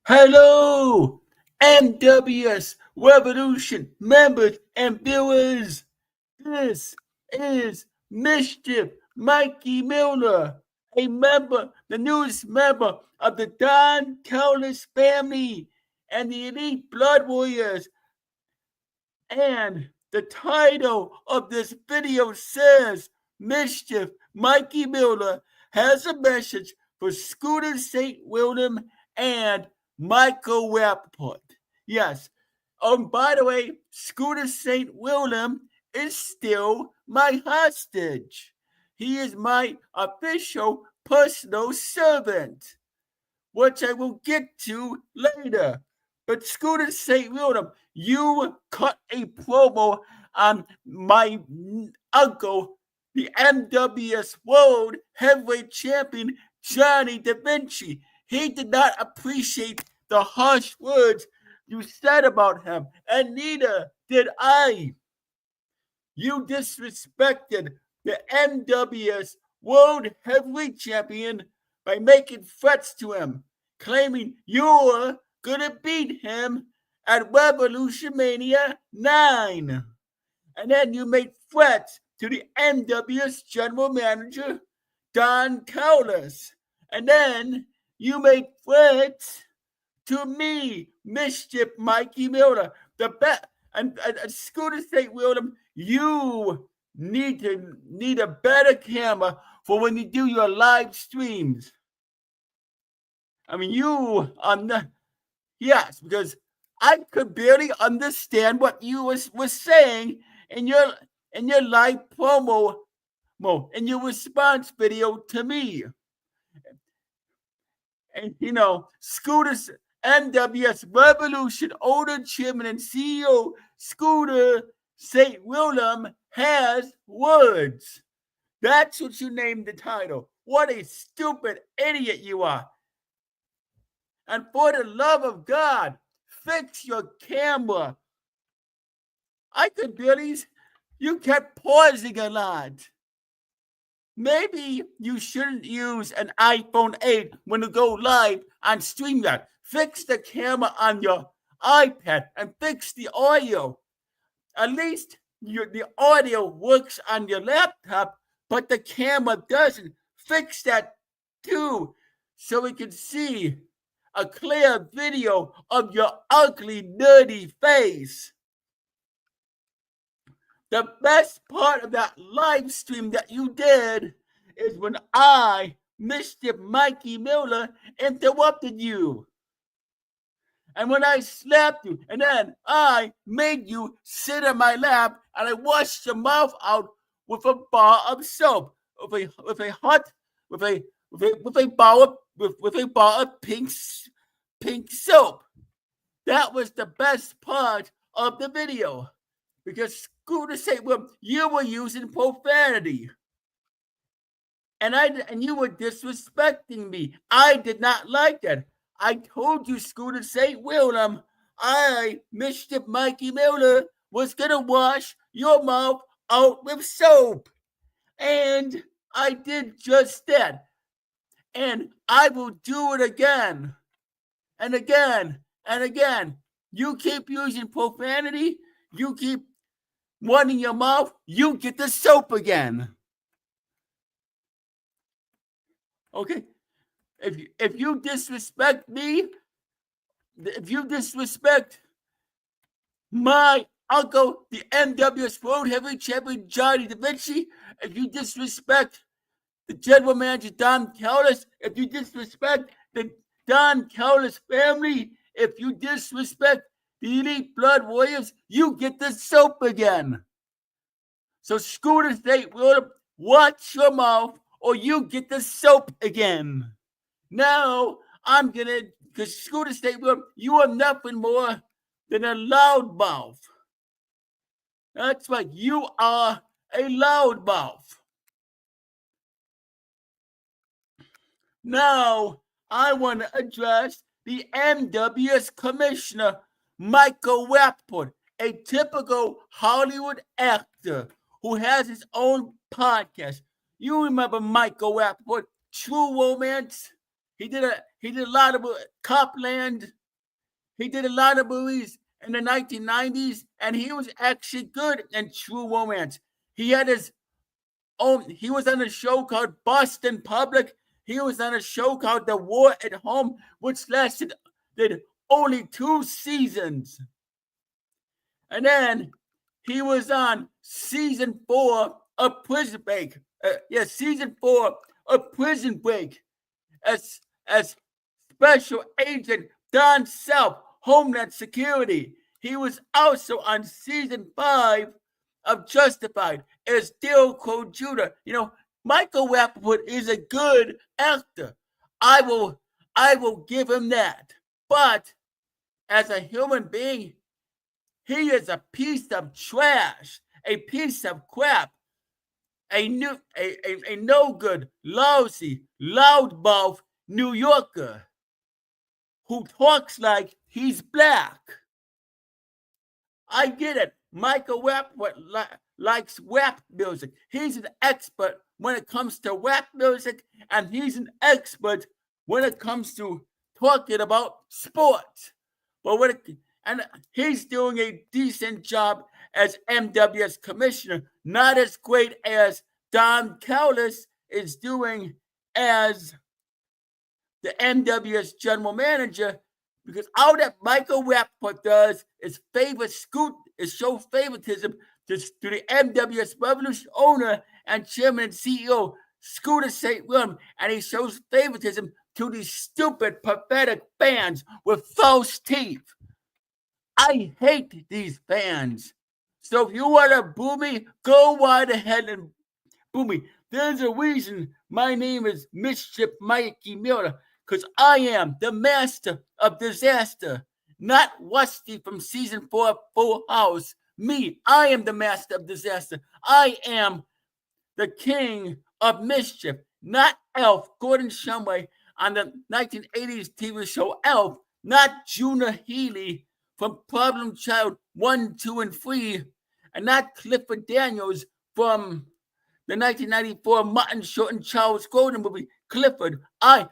Hello, NWSRevolution members and viewers. This is Mischief Mikey Miller, the newest member of the Don Callis family and the Elite Blood Warriors. And the title of this video says Mischief Mikey Miller has a message for Scooter St. William and Michael Rapaport. Yes. By the way, Scooter St. William is still my hostage. He is my official personal servant, which I will get to later. But Scooter St. William, you cut a promo on my uncle, the NWS World Heavyweight Champion, Johnny Da Vinci. He did not appreciate the harsh words you said about him, and neither did I. You disrespected the NWS World Heavyweight Champion by making threats to him, claiming you're gonna beat him at Revolution Mania 9. And then you made threats to the NWS General Manager, Don Callis. And then you made threats to me, Mischief Mikey Miller, the best. And Scooter St. William, you need a better camera for when you do your live streams. I mean, you are not. Yes, because I could barely understand what you was saying in your live promo, in your response video to me. And Scooter's NWSRevolution owner, chairman, and CEO Scooter St. William has words. That's what you named the title. What a stupid idiot you are. And for the love of God, fix your camera. I could barely, you kept pausing a lot. Maybe you shouldn't use an iPhone 8 when you go live on StreamYard. Fix the camera on your iPad and fix the audio. At least the audio works on your laptop, but the camera doesn't. Fix that too, so we can see a clear video of your ugly, nerdy face. The best part of that live stream that you did is when I, Mischief Mikey Miller, interrupted you. And when I slapped you, and then I made you sit on my lap, and I washed your mouth out with a bar of soap, with a bar of pink soap. That was the best part of the video, because Scooter St. William, you were using profanity, and you were disrespecting me. I did not like that. I told you, Scooter St. William, I, Mischief Mikey Miller, was gonna wash your mouth out with soap, and I did just that. And I will do it again, and again, and again. You keep using profanity, you keep wanting your mouth, you get the soap again. Okay? If you disrespect me, if you disrespect my uncle, the NWS World Heavyweight Champion Johnny Da Vinci, if you disrespect the General Manager Don Callis, if you disrespect the Don Callis family, if you disrespect the Elite Blood Warriors, you get the soap again. So Scooter St. William, watch your mouth or you get the soap again. Now, because Scooter St. William, you are nothing more than a loudmouth. That's right, you are a loudmouth. Now, I want to address the NWS Commissioner, Michael Rapaport, a typical Hollywood actor who has his own podcast. You remember Michael Rapaport, True Romance? He did He did a lot of Copland. He did a lot of movies in the 1990s, and he was actually good in True Romance. He had his own. He was on a show called Boston Public. He was on a show called The War at Home, which lasted only 2 seasons. And then he was on season 4 of Prison Break. Season 4 of Prison Break as Special Agent Don Self, Homeland Security. He was also on season 5 of Justified as Dale Cole Jr. Michael Rapaport is a good actor. I will give him that. But as a human being, he is a piece of trash, a piece of crap, a no good, lousy, loudmouth New Yorker who talks like he's black. I get it. Michael Rapaport likes rap music. He's an expert when it comes to rap music, and he's an expert when it comes to talking about sports. But he's doing a decent job as NWS commissioner, not as great as Don Callis is doing as the NWS general manager, because all that Michael Rapaport does is show favoritism to the NWSRevolution owner and chairman and CEO, Scooter St. William, and he shows favoritism to these stupid, pathetic fans with false teeth. I hate these fans. So if you want to boo me, go right ahead and boo me. There's a reason my name is Mischief Mikey Miller, because I am the master of disaster, not Rusty from season 4 of Full House. Me, I am the master of disaster. I am the king of mischief, not Elf Gordon Shumway on the 1980s TV show Elf, not Juna Healy from Problem Child 1, 2, and 3, and not Clifford Daniels from the 1994 Martin Short and Charles Grodin movie, Clifford. I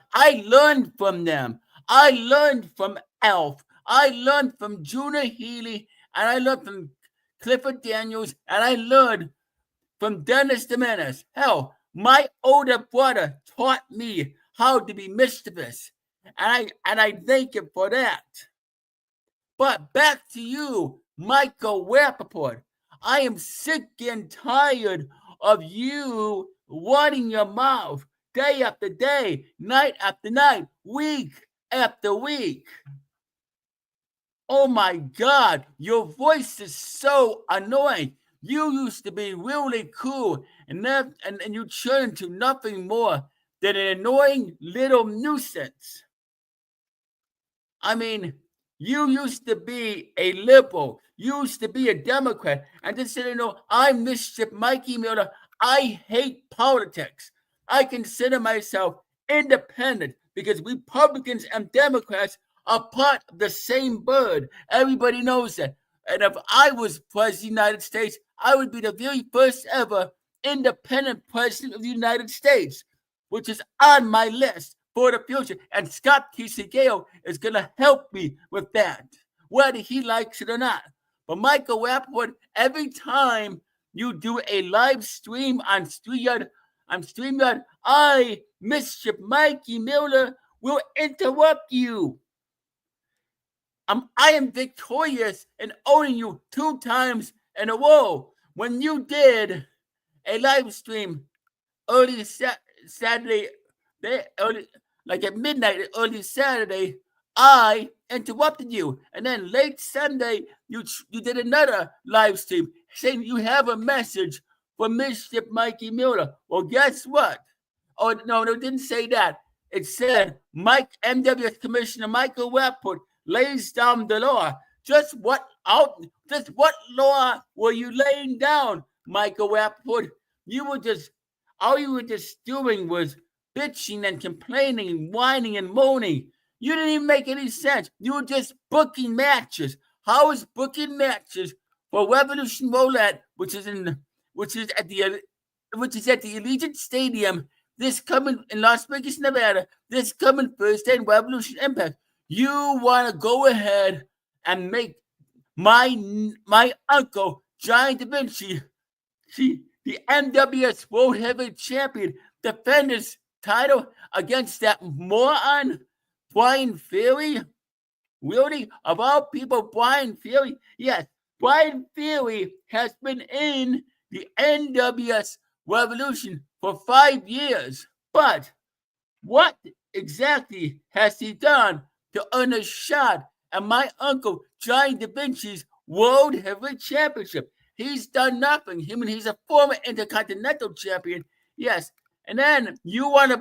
learned from them. I learned from Elf. I learned from Juna Healy, and I learned from Clifford Daniels, and I learned from Dennis the Menace. Hell, my older brother taught me how to be mischievous, and I thank him for that. But back to you, Michael Rapaport. I am sick and tired of you running your mouth day after day, night after night, week after week. Oh my God, your voice is so annoying. You used to be really cool, and you turned into nothing more than an annoying little nuisance. I mean, you used to be a liberal. You used to be a Democrat. And just so you know, I'm Mischief Mikey Miller. I hate politics. I consider myself independent because Republicans and Democrats are part of the same bird. Everybody knows that. And if I was president of the United States, I would be the very first ever independent president of the United States, which is on my list for the future. And Scott Gale is going to help me with that, whether he likes it or not. But Michael Rapaport, every time you do a live stream on StreamYard, I, Mischief Mikey Miller, will interrupt you. I am victorious in owning you 2 times in a row. When you did a live stream early Saturday, like at midnight, early Saturday, I interrupted you. And then late Sunday, you did another live stream saying you have a message for Mischief Mikey Miller. Well, guess what? Oh, no, it didn't say that. It said NWS Commissioner Michael Rapaport lays down the law. Just what law were you laying down, Michael Rapaport? All you were just doing was bitching and complaining, whining and moaning. You didn't even make any sense. You were just booking matches. How is booking matches for Revolution Roulette, which is at the Allegiant Stadium this coming in Las Vegas, Nevada, this coming Thursday in Revolution Impact. You want to go ahead and make my uncle, Johnny Da Vinci, the NWS World Heavyweight Champion, defend his title against that moron, Brian Fury? Really? Of all people, Brian Fury? Yes, Brian Fury has been in the NWS Revolution for 5 years. But what exactly has he done to earn a shot at my uncle Johnny Da Vinci's World Heavyweight Championship? He's done nothing. He's a former Intercontinental Champion. Yes. And then you want to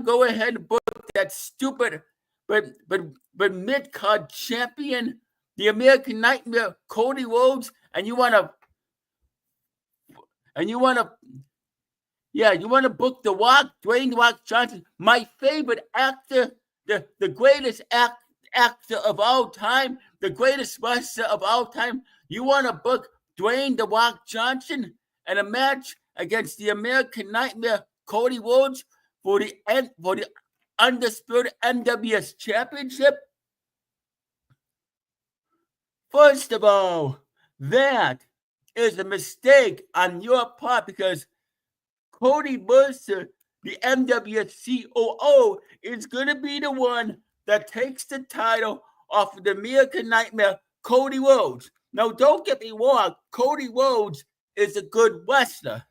go ahead and book that stupid but mid-card champion, the American Nightmare, Cody Rhodes, and you want to book The Rock, Dwayne "The Rock" Johnson, my favorite actor, the greatest actor of all time, the greatest wrestler of all time. You want to book Dwayne "The Rock" Johnson in a match against the American Nightmare, Cody Rhodes, for the undisputed NWS Championship? First of all, that is a mistake on your part, because Cody Mercer, the NWS COO, is going to be the one that takes the title off of the American Nightmare, Cody Rhodes. Now, don't get me wrong, Cody Rhodes is a good wrestler.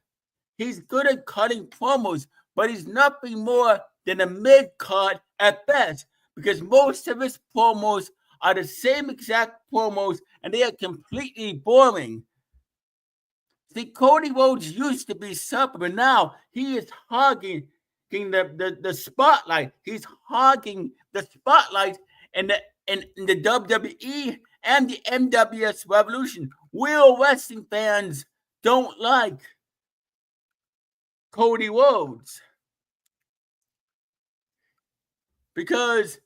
He's good at cutting promos, but he's nothing more than a mid-card at best, because most of his promos are the same exact promos, and they are completely boring. See, Cody Rhodes used to be something, but now he is hogging the spotlight. He's hogging the spotlight in the WWE and the NWS Revolution. Real wrestling fans don't like Cody Rhodes because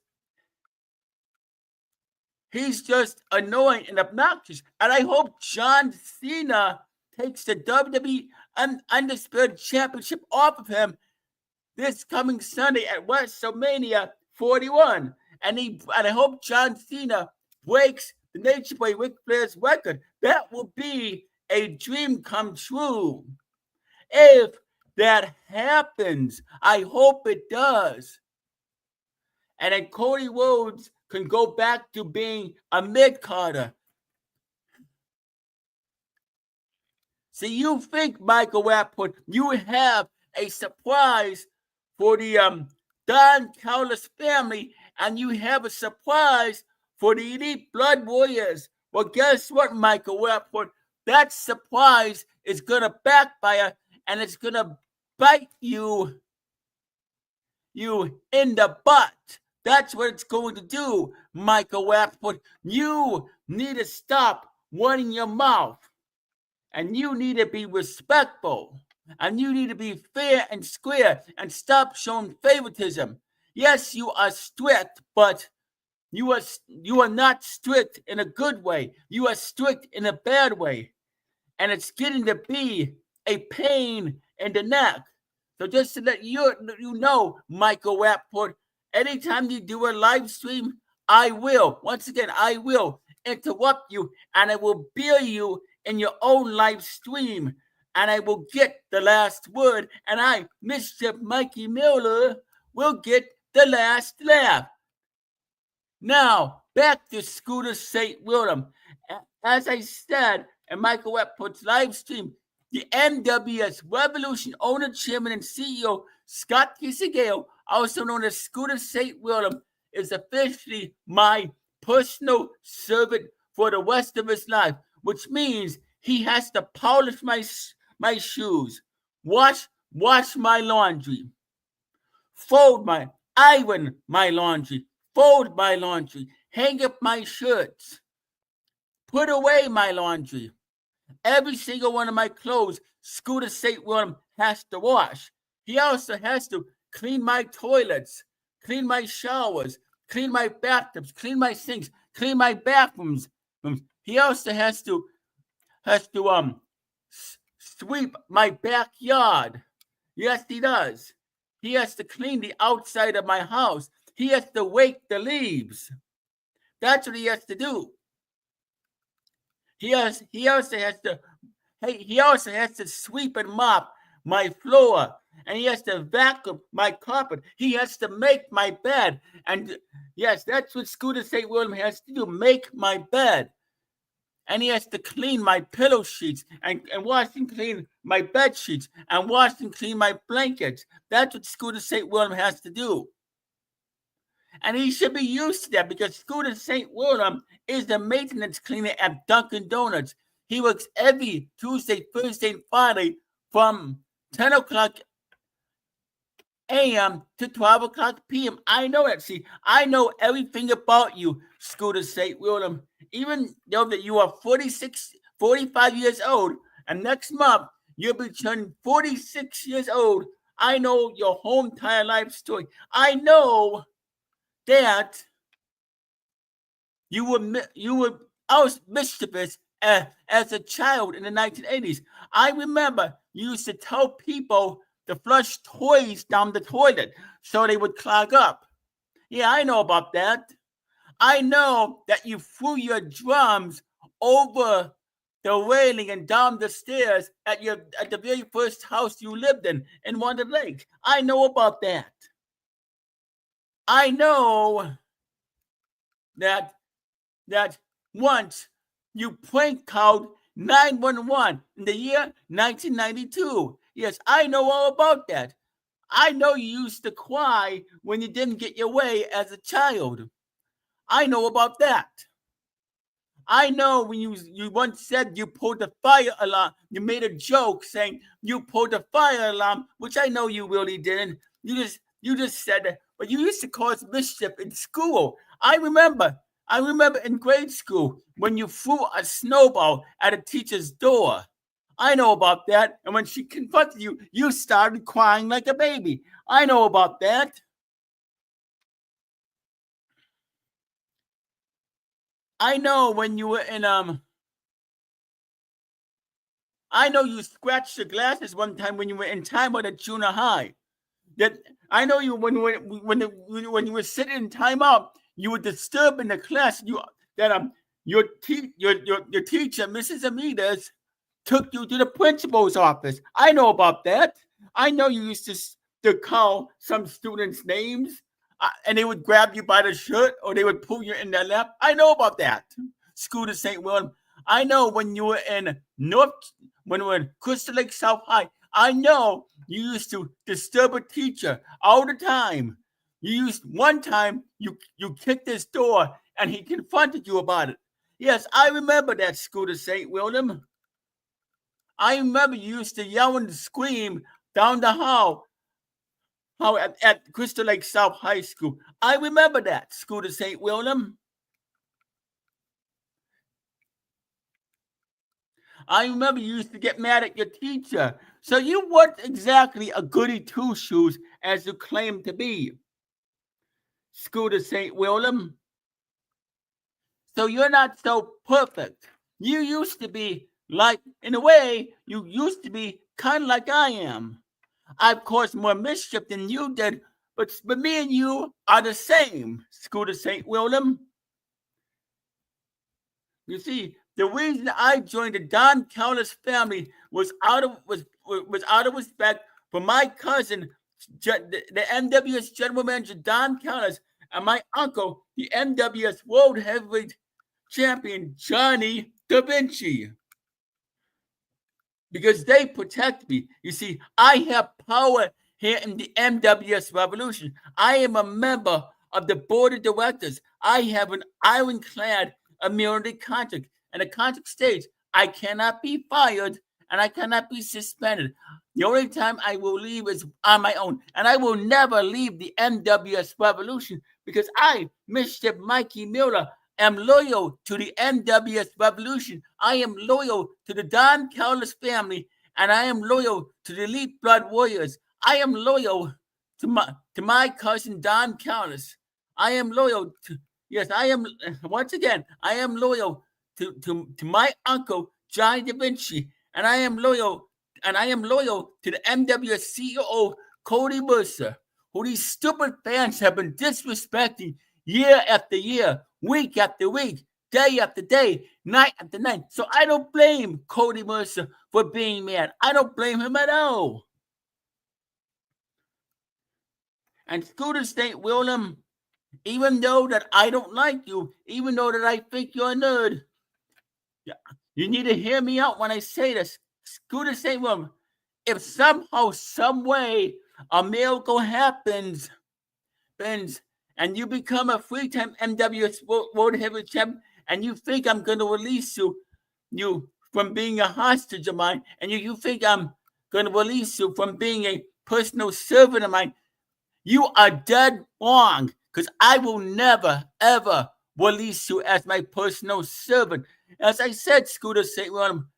he's just annoying and obnoxious. And I hope John Cena takes the WWE Undisputed Championship off of him this coming Sunday at WrestleMania 41. And I hope John Cena breaks the Nature Boy Ric Flair's record. That will be a dream come true. If that happens, I hope it does. And then Cody Rhodes can go back to being a mid-carder. See, you think, Michael Rapaport, you have a surprise for the Don Callis family, and you have a surprise for the Elite Blood Warriors. Well, guess what, Michael Rapaport? That surprise is going to backfire, and it's going to bite you in the butt. That's what it's going to do, Michael Rapaport. You need to stop running your mouth. And you need to be respectful. And you need to be fair and square and stop showing favoritism. Yes, you are strict, but you are not strict in a good way. You are strict in a bad way. And it's getting to be a pain in the neck. So just to let you know, Michael Rapaport, anytime you do a live stream, I will interrupt you, and I will bury you in your own live stream, and I will get the last word, and I, Mischief Mikey Miller, will get the last laugh. Now, back to Scooter St. William. As I said in Michael Rapaport's live stream, the NWS Revolution owner, chairman, and CEO, Scott Gale, also known as Scooter St. William, is officially my personal servant for the rest of his life, which means he has to polish my shoes, wash my laundry, iron my laundry, fold my laundry, hang up my shirts, put away my laundry. Every single one of my clothes, Scooter St. William has to wash. He also has to clean my toilets, clean my showers, clean my bathtubs, clean my sinks, clean my bathrooms. He also has to sweep my backyard. Yes, he does. He has to clean the outside of my house. He has to rake the leaves. That's what he has to do. He also has to he also has to sweep and mop my floor, and he has to vacuum my carpet. He has to make my bed. And yes, that's what Scooter St. William has to do, make my bed. And he has to clean my pillow sheets and wash and clean my bed sheets and wash and clean my blankets. That's what Scooter St. William has to do. And he should be used to that because Scooter St. William is the maintenance cleaner at Dunkin' Donuts. He works every Tuesday, Thursday, and Friday from 10 o'clock a.m. to 12 o'clock p.m. I know that. See, I know everything about you, Scooter St. William. Even though that you are 45 years old, and next month you'll be turning 46 years old. I know your whole entire life story. I know that you were out mischievous as a child in the 1980s. I remember you used to tell people to flush toys down the toilet so they would clog up. Yeah, I know about that. I know that you threw your drums over the railing and down the stairs at the very first house you lived in Wonder Lake. I know about that. I know that once you prank called 911 in the year 1992. Yes, I know all about that. I know you used to cry when you didn't get your way as a child. I know about that. I know when you once said you pulled the fire alarm, you made a joke saying you pulled the fire alarm, which I know you really didn't. You just said that, but you used to cause mischief in school. I remember in grade school when you threw a snowball at a teacher's door. I know about that. And when she confronted you, you started crying like a baby. I know about that. I know when you were in I know you scratched your glasses one time when you were in timeout at junior high. That I know you when you were sitting in timeout, you were disturbing the class. Your teacher, Mrs. Amidas, took you to the principal's office. I know about that. I know you used to call some students' names, and they would grab you by the shirt or they would pull you in their lap. I know about that. Scooter St. William. I know when you were in when you were in Crystal Lake South High. I know you used to disturb a teacher all the time. One time you kicked his door and he confronted you about it. Yes, I remember that, Scooter St. William. I remember you used to yell and scream down the hall at Crystal Lake South High School. I remember that, Scooter St. William. I remember you used to get mad at your teacher. So you weren't exactly a goody two-shoes as you claim to be, Scooter St. William. So you're not so perfect. You used to be in a way, you used to be kind of like I am. I've caused more mischief than you did, but me and you are the same, Scooter St. William. You see, the reason I joined the Don Callis family was out of respect for my cousin, the NWS General Manager Don Callis, and my uncle, the NWS World Heavyweight Champion Johnny Da Vinci. Because they protect me. You see, I have power here in the NWSRevolution. I am a member of the board of directors. I have an ironclad immunity contract, and the contract states I cannot be fired and I cannot be suspended. The only time I will leave is on my own, and I will never leave the NWSRevolution because I, Mischief Mikey Miller, am loyal to the NWSRevolution. I am loyal to the Don Callis family, and I am loyal to the Elite Blood Warriors. I am loyal to my cousin Don Callis. I am loyal to I am once again I am loyal to my uncle Johnny Da Vinci, and I am loyal and I am loyal to the NWS CEO, Cody Mercer, who these stupid fans have been disrespecting year after year, week after week, day after day, night after night. So I don't blame Cody Mercer for being mad. I don't blame him at all. And Scooter St. William, even though that I don't like you, even though that I think you're a nerd, you need to hear me out when I say this. Scooter St. William, if somehow, some way, a miracle happens, and you become a three-time NWS World Heavyweight Champion, and you think I'm going to release you from being a hostage of mine, and you think I'm going to release you from being a personal servant of mine, you are dead wrong, because I will never, ever release you as my personal servant. As I said, Scooter St. William,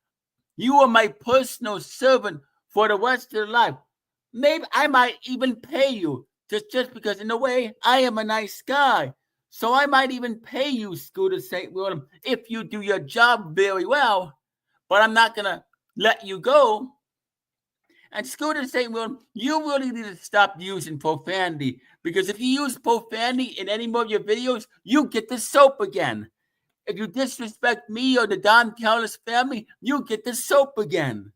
you are my personal servant for the rest of your life. Maybe I might even pay you just because, in a way, I am a nice guy. So I might even pay you, Scooter St. William, if you do your job very well. But I'm not going to let you go. And Scooter St. William, you really need to stop using profanity. Because if you use profanity in any more of your videos, you get the soap again. If you disrespect me or the Don Callis family, you get the soap again.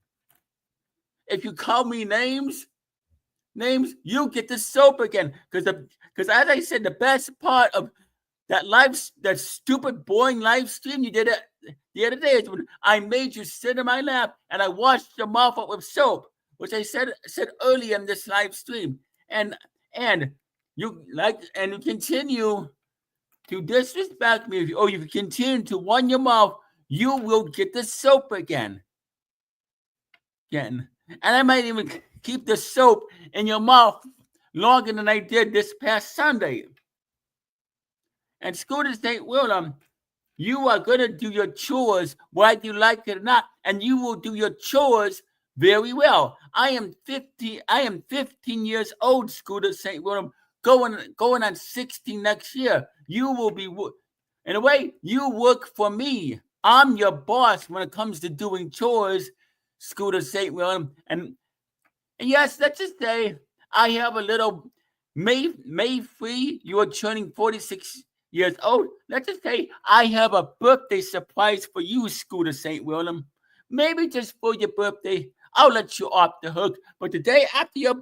If you call me names, you get the soap again. Because as I said, the best part of that stupid, boring live stream you did it the other day is when I made you sit in my lap and I washed your mouth up with soap, which I said earlier in this live stream. And you continue to disrespect me, if you continue to run your mouth, you will get the soap again. And I might even keep the soap in your mouth longer than I did this past Sunday. And Scooter St. William, you are going to do your chores whether you like it or not, and you will do your chores very well. I am 15 years old, Scooter St. William, going on 16 next year. You will be, in a way, you work for me. I'm your boss when it comes to doing chores, Scooter St. William. And yes, let's just say I have a little May 3, you are turning 46 years old. Let's just say I have a birthday surprise for you, Scooter St. William. Maybe just for your birthday, I'll let you off the hook. But the day after your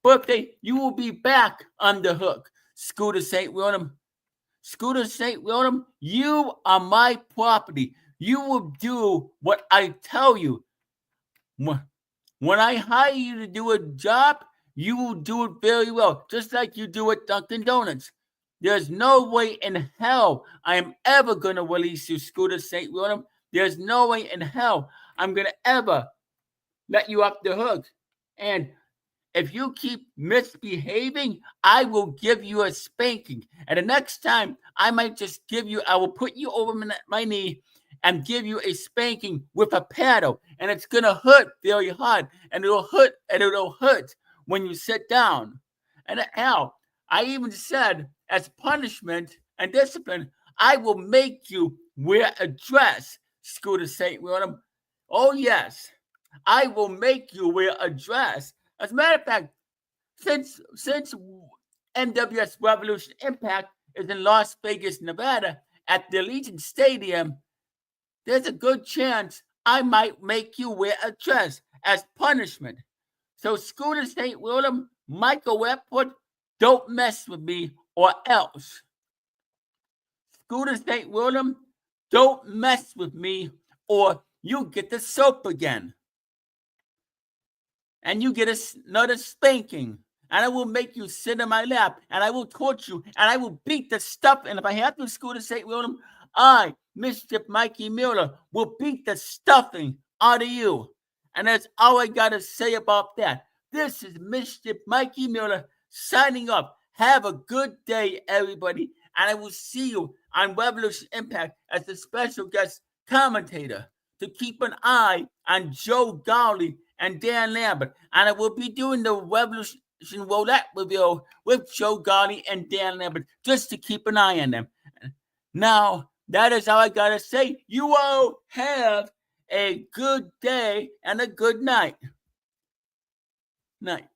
birthday, you will be back on the hook, Scooter St. William. Scooter St. William, you are my property. You will do what I tell you. When I hire you to do a job, you will do it very well, just like you do at Dunkin' Donuts. There's no way in hell I am ever going to release you, Scooter St. William. There's no way in hell I'm going to ever let you off the hook. And if you keep misbehaving, I will give you a spanking. And the next time, I will put you over my knee and give you a spanking with a paddle. And it's going to hurt very hard. And it'll hurt when you sit down. And hell, I even said, as punishment and discipline, I will make you wear a dress, Scooter St. William. Oh, yes, I will make you wear a dress. As a matter of fact, since NWSRevolution Impact is in Las Vegas, Nevada, at the Allegiant Stadium, there's a good chance I might make you wear a dress as punishment. So Scooter St. William, Michael Rapaport, don't mess with me or else. Scooter St. William, don't mess with me or you get the soap again. And you get another spanking. And I will make you sit in my lap. And I will torture you. And I will beat the stuff. And if I have to, Scooter St. William, I, Mischief Mikey Miller, will beat the stuffing out of you. And that's all I got to say about that. This is Mischief Mikey Miller signing off. Have a good day, everybody. And I will see you on Revolution Impact as the special guest commentator to keep an eye on Joe Gale and Dan Lambert. And I will be doing the Revolution Roulette review with Joe Gale and Dan Lambert just to keep an eye on them. Now, that is all I got to say. You all have a good day and a good night. Night.